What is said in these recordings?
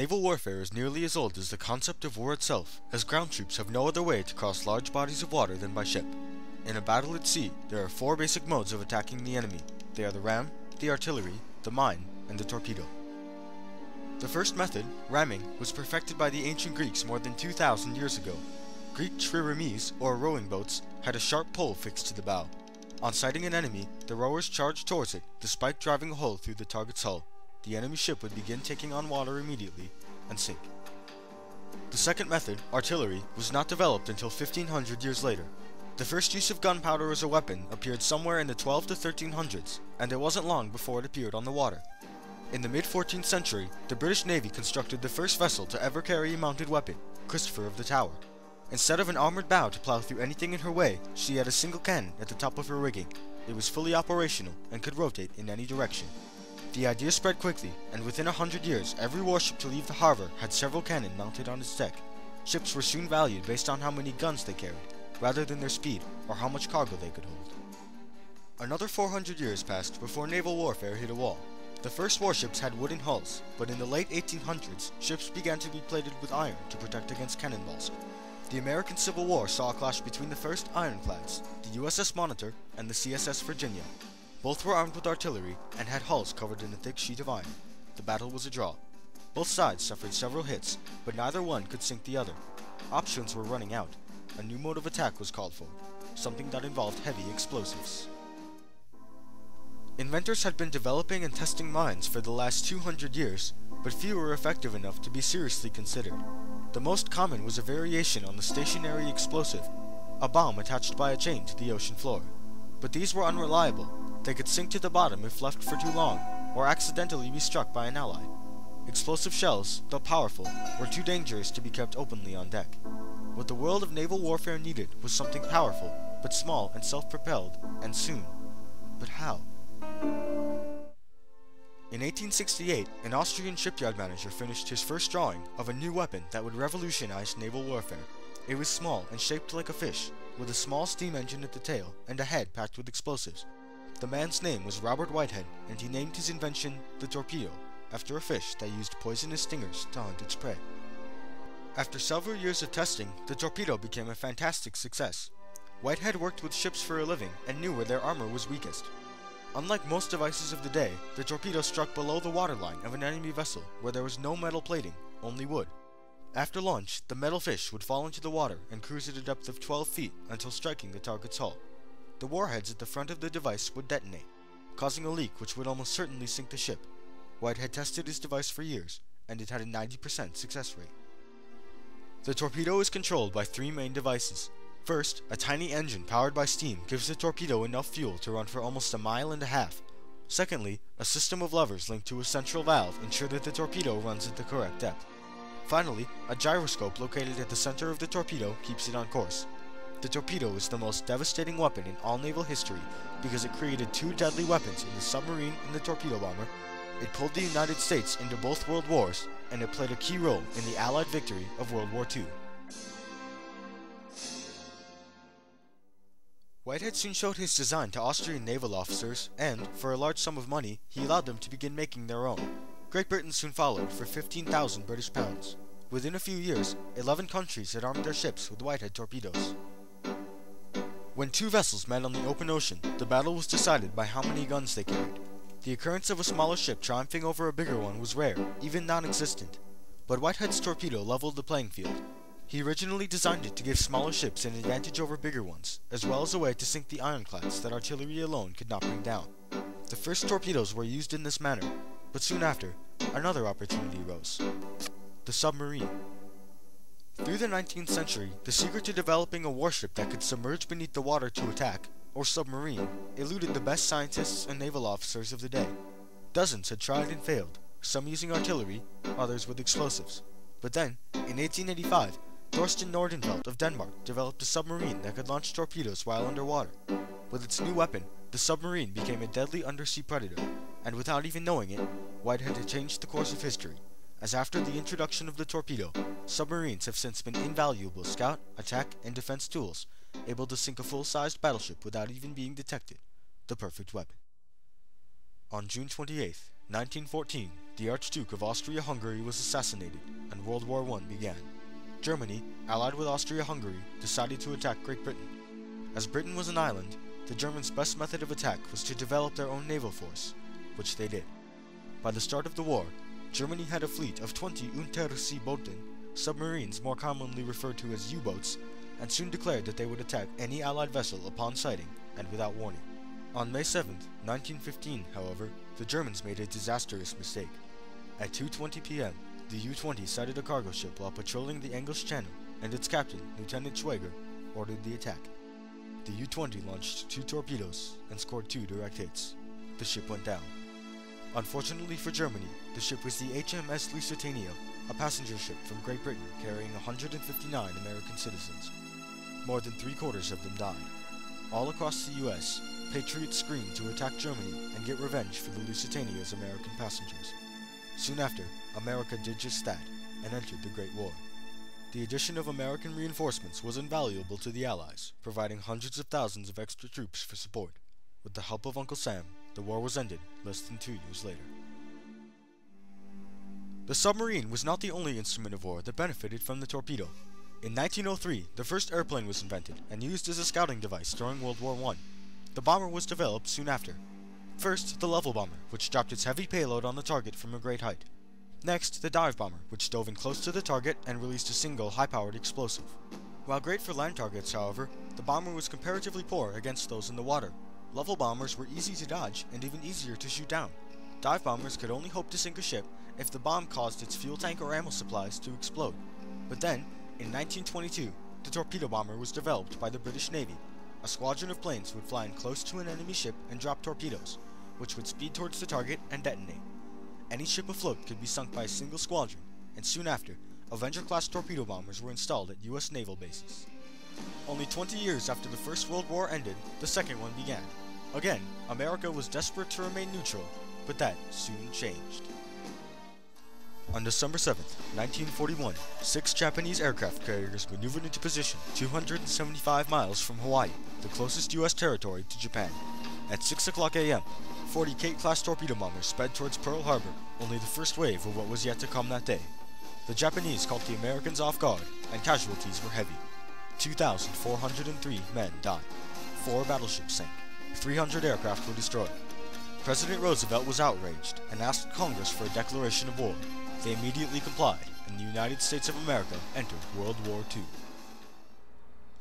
Naval warfare is nearly as old as the concept of war itself, as ground troops have no other way to cross large bodies of water than by ship. In a battle at sea, there are four basic modes of attacking the enemy. They are the ram, the artillery, the mine, and the torpedo. The first method, ramming, was perfected by the ancient Greeks more than 2,000 years ago. Greek triremes, or rowing boats, had a sharp pole fixed to the bow. On sighting an enemy, the rowers charged towards it, the spike driving a hole through the target's hull. The enemy ship would begin taking on water immediately and sink. The second method, artillery, was not developed until 1500 years later. The first use of gunpowder as a weapon appeared somewhere in the 12 to 1300s, and it wasn't long before it appeared on the water. In the mid-14th century, the British Navy constructed the first vessel to ever carry a mounted weapon, Christopher of the Tower. Instead of an armored bow to plow through anything in her way, she had a single cannon at the top of her rigging. It was fully operational and could rotate in any direction. The idea spread quickly, and within 100 years, every warship to leave the harbor had several cannon mounted on its deck. Ships were soon valued based on how many guns they carried, rather than their speed or how much cargo they could hold. Another 400 years passed before naval warfare hit a wall. The first warships had wooden hulls, but in the late 1800s, ships began to be plated with iron to protect against cannonballs. The American Civil War saw a clash between the first ironclads, the USS Monitor and the CSS Virginia. Both were armed with artillery and had hulls covered in a thick sheet of iron. The battle was a draw. Both sides suffered several hits, but neither one could sink the other. Options were running out. A new mode of attack was called for, something that involved heavy explosives. Inventors had been developing and testing mines for the last 200 years, but few were effective enough to be seriously considered. The most common was a variation on the stationary explosive, a bomb attached by a chain to the ocean floor. But these were unreliable. They could sink to the bottom if left for too long, or accidentally be struck by an ally. Explosive shells, though powerful, were too dangerous to be kept openly on deck. What the world of naval warfare needed was something powerful, but small and self-propelled, and soon. But how? In 1868, an Austrian shipyard manager finished his first drawing of a new weapon that would revolutionize naval warfare. It was small and shaped like a fish, with a small steam engine at the tail and a head packed with explosives. The man's name was Robert Whitehead, and he named his invention the Torpedo, after a fish that used poisonous stingers to hunt its prey. After several years of testing, the Torpedo became a fantastic success. Whitehead worked with ships for a living and knew where their armor was weakest. Unlike most devices of the day, the Torpedo struck below the waterline of an enemy vessel where there was no metal plating, only wood. After launch, the metal fish would fall into the water and cruise at a depth of 12 feet until striking the target's hull. The warheads at the front of the device would detonate, causing a leak which would almost certainly sink the ship. Whitehead tested his device for years, and it had a 90% success rate. The Torpedo is controlled by three main devices. First, a tiny engine powered by steam gives the Torpedo enough fuel to run for almost a mile and a half. Secondly, a system of levers linked to a central valve ensure that the Torpedo runs at the correct depth. Finally, a gyroscope located at the center of the Torpedo keeps it on course. The Torpedo is the most devastating weapon in all naval history because it created two deadly weapons in the submarine and the torpedo bomber. It pulled the United States into both world wars, and it played a key role in the Allied victory of World War II. Whitehead soon showed his design to Austrian naval officers, and, for a large sum of money, he allowed them to begin making their own. Great Britain soon followed for 15,000 British pounds. Within a few years, 11 countries had armed their ships with Whitehead torpedoes. When two vessels met on the open ocean, the battle was decided by how many guns they carried. The occurrence of a smaller ship triumphing over a bigger one was rare, even non-existent. But Whitehead's torpedo leveled the playing field. He originally designed it to give smaller ships an advantage over bigger ones, as well as a way to sink the ironclads that artillery alone could not bring down. The first torpedoes were used in this manner, but soon after, another opportunity arose: the submarine. Through the 19th century, the secret to developing a warship that could submerge beneath the water to attack, or submarine, eluded the best scientists and naval officers of the day. Dozens had tried and failed, some using artillery, others with explosives. But then, in 1885, Thorsten Nordenvelt of Denmark developed a submarine that could launch torpedoes while underwater. With its new weapon, the submarine became a deadly undersea predator, and without even knowing it, Whitehead had changed the course of history, as after the introduction of the torpedo, submarines have since been invaluable scout, attack, and defense tools, able to sink a full-sized battleship without even being detected. The perfect weapon. On June 28, 1914, the Archduke of Austria-Hungary was assassinated, and World War I began. Germany, allied with Austria-Hungary, decided to attack Great Britain. As Britain was an island, the Germans' best method of attack was to develop their own naval force, which they did. By the start of the war, Germany had a fleet of 20 Unterseebooten, submarines more commonly referred to as U-boats, and soon declared that they would attack any Allied vessel upon sighting and without warning. On May 7, 1915, however, the Germans made a disastrous mistake. At 2:20 p.m., the U-20 sighted a cargo ship while patrolling the English Channel, and its captain, Lieutenant Schwager, ordered the attack. The U-20 launched 2 torpedoes and scored 2 direct hits. The ship went down. Unfortunately for Germany, the ship was the HMS Lusitania, a passenger ship from Great Britain carrying 159 American citizens. More than 3/4 of them died. All across the US, patriots screamed to attack Germany and get revenge for the Lusitania's American passengers. Soon after, America did just that, and entered the Great War. The addition of American reinforcements was invaluable to the Allies, providing hundreds of thousands of extra troops for support. With the help of Uncle Sam, the war was ended less than 2 years later. The submarine was not the only instrument of war that benefited from the torpedo. In 1903, the first airplane was invented and used as a scouting device during World War I. The bomber was developed soon after. First, the level bomber, which dropped its heavy payload on the target from a great height. Next, the dive bomber, which dove in close to the target and released a single high-powered explosive. While great for land targets, however, the bomber was comparatively poor against those in the water. Level bombers were easy to dodge and even easier to shoot down. Dive bombers could only hope to sink a ship if the bomb caused its fuel tank or ammo supplies to explode. But then, in 1922, the torpedo bomber was developed by the British Navy. A squadron of planes would fly in close to an enemy ship and drop torpedoes, which would speed towards the target and detonate. Any ship afloat could be sunk by a single squadron, and soon after, Avenger-class torpedo bombers were installed at US naval bases. Only 20 years after the First World War ended, the Second one began. Again, America was desperate to remain neutral, but that soon changed. On December 7, 1941, 6 Japanese aircraft carriers maneuvered into position 275 miles from Hawaii, the closest US territory to Japan. At 6 o'clock a.m., 40 Kate-class torpedo bombers sped towards Pearl Harbor, only the first wave of what was yet to come that day. The Japanese caught the Americans off guard, and casualties were heavy. 2,403 men died. 4 battleships sank. 300 aircraft were destroyed. President Roosevelt was outraged and asked Congress for a declaration of war. They immediately complied, and the United States of America entered World War II.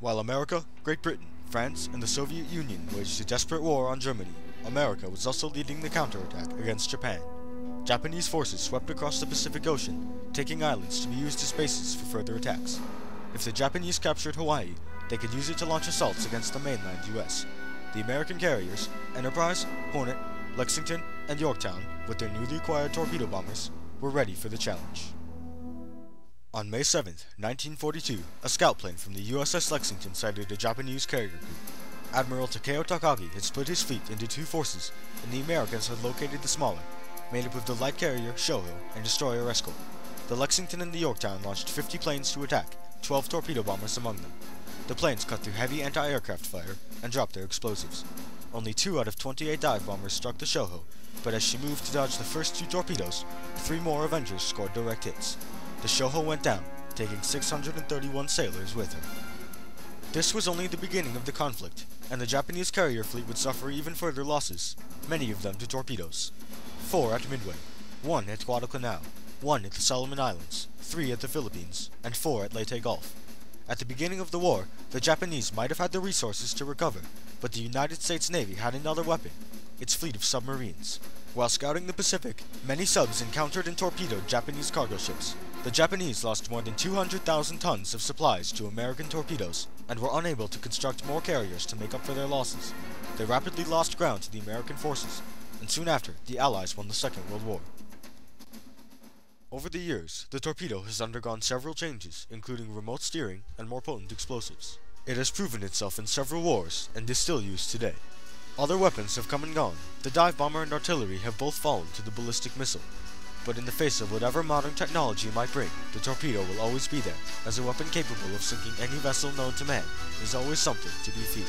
While America, Great Britain, France, and the Soviet Union waged a desperate war on Germany, America was also leading the counterattack against Japan. Japanese forces swept across the Pacific Ocean, taking islands to be used as bases for further attacks. If the Japanese captured Hawaii, they could use it to launch assaults against the mainland US. The American carriers, Enterprise, Hornet, Lexington, and Yorktown, with their newly acquired torpedo bombers, were ready for the challenge. On May 7, 1942, a scout plane from the USS Lexington sighted a Japanese carrier group. Admiral Takeo Takagi had split his fleet into 2 forces, and the Americans had located the smaller, made up of the light carrier Shoho and destroyer Escort. The Lexington and the Yorktown launched 50 planes to attack, 12 torpedo bombers among them. The planes cut through heavy anti-aircraft fire and dropped their explosives. Only 2 out of 28 dive bombers struck the Shoho, but as she moved to dodge the first 2 torpedoes, 3 more Avengers scored direct hits. The Shoho went down, taking 631 sailors with her. This was only the beginning of the conflict, and the Japanese carrier fleet would suffer even further losses, many of them to torpedoes. 4 at Midway, 1 at Guadalcanal, 1 at the Solomon Islands, 3 at the Philippines, and 4 at Leyte Gulf. At the beginning of the war, the Japanese might have had the resources to recover, but the United States Navy had another weapon, its fleet of submarines. While scouting the Pacific, many subs encountered and torpedoed Japanese cargo ships. The Japanese lost more than 200,000 tons of supplies to American torpedoes, and were unable to construct more carriers to make up for their losses. They rapidly lost ground to the American forces, and soon after, the Allies won the Second World War. Over the years, the torpedo has undergone several changes, including remote steering and more potent explosives. It has proven itself in several wars, and is still used today. Other weapons have come and gone. The dive bomber and artillery have both fallen to the ballistic missile. But in the face of whatever modern technology might bring, the torpedo will always be there, as a weapon capable of sinking any vessel known to man. Is always something to be feared.